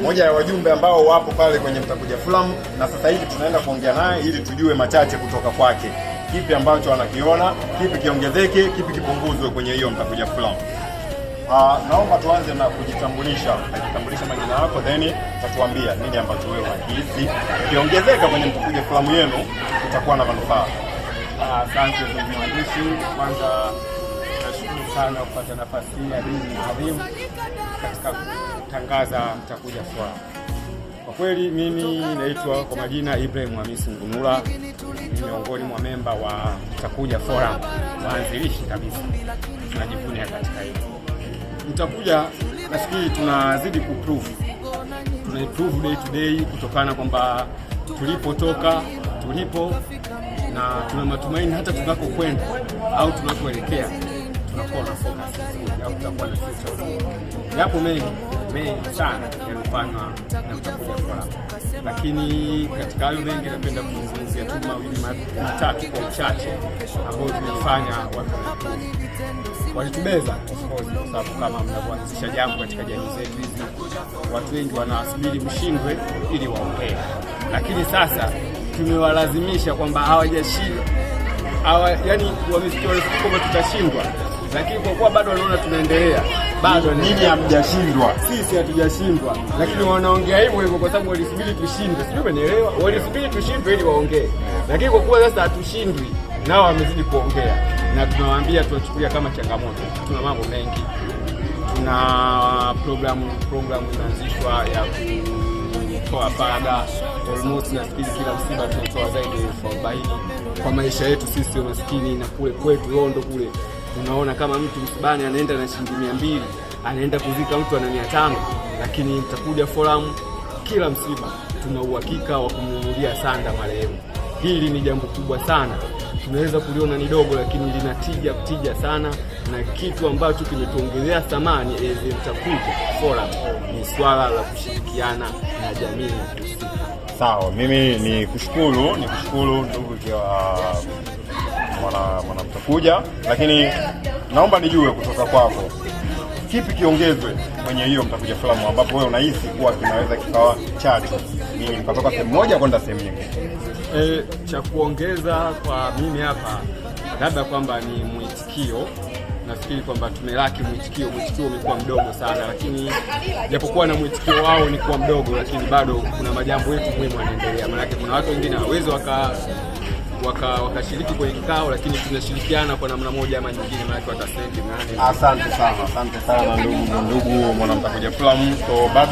moja ya wajumbe ambao wapo pale kwenye Mtakuja Filamu, na sasa hivi tunaenda kuongea naye ili tujue machache kutoka kwake, kipi ambacho anakiona, kipi kiongezeke, kipi kipunguzwe kwenye hiyo Mtakuja Filamu. Naomba tuanze na kujitambulisha. Kujitambulisha majina yako, then utatuambia nini ambacho wewe unahisi kiongezeka kwenye Mtakuja Filamu yenu itakuwa na manufaa. Asante ndugu mwandishi, kwanza nashukuru sana kupata nafasi hii adhimu katika kutangaza Mtakuja Filamu. Kwa kweli mimi naitwa kwa majina Ibrahim Hamisi Ngunula, ni miongoni mwa memba wa Mtakuja Filamu, waanzilishi kabisa. Tunajivunia katika hilo. Mtakuja nafikiri tunazidi tunaiprove day to day kutokana kwamba tulipotoka, tulipo na tuna matumaini hata tunakokwenda au tunakoelekea tunakuwa na focus au tutakuwa na future. Yapo mengi sana yanafanywa na Mtakuja Filamu, lakini katika hayo mengi napenda kuzungumzia tu mawili matatu kwa uchache ambao tumefanya. Walitubeza kwa sababu kama mnapoanzisha jambo katika jamii zetu hizi, watu wengi wanasubiri mshindwe ili waongee, lakini sasa tumewalazimisha kwamba hawajashindwa, yani wamesikia kwamba tutashindwa, lakini kwa kuwa bado wanaona tunaendelea, bado nini hamjashindwa, sisi hatujashindwa, lakini wanaongea hivyo kwa sababu walisubiri tushindwe. Sio, umeelewa? Walisubiri tushindwe ili waongee, lakini kwa kuwa sasa hatushindwi, nao wamezidi kuongea, na tunawaambia tunachukulia kama changamoto. Tuna mambo mengi, tuna programu inaanzishwa ya kutoa faraga. Almost nafikiri kila msiba tunatoa zaidi ya 40 kwa maisha yetu sisi maskini, na kule kwetu Londo kule unaona kama mtu msibani anaenda na shilingi 200, anaenda kuzika mtu ana 500, lakini Mtakuja Filamu kila msiba tuna uhakika wa kumnunulia sanda marehemu. Hili ni jambo kubwa sana, tunaweza kuliona ni dogo, lakini lina tija sana, na kitu ambacho kimetuongelea thamani Mtakuja Filamu ni swala la kushirikiana na jamii. Sawa, mimi ni kushukuru ndugu kwa mwana Mtakuja, lakini naomba nijue kutoka kwako kipi kiongezwe kwenye hiyo Mtakuja Filamu ambapo wewe unahisi kuwa kinaweza kikawa chachu mimi nikatoka sehemu moja kwenda sehemu nyingine. Cha kuongeza kwa mimi hapa labda kwamba ni mwitikio. Nafikiri kwamba tumelaki mwitikio umekuwa mdogo sana, lakini japokuwa na mwitikio wao ni kuwa mdogo, lakini bado kuna majambo yetu muhimu yanaendelea. Maana kuna watu wengine hawawezi wakashiriki kwenye kikao, lakini tunashirikiana kwa namna moja ama nyingine, maana watasendi nani. Asante sana ndugu mwana Mtakuja Filamu. So bado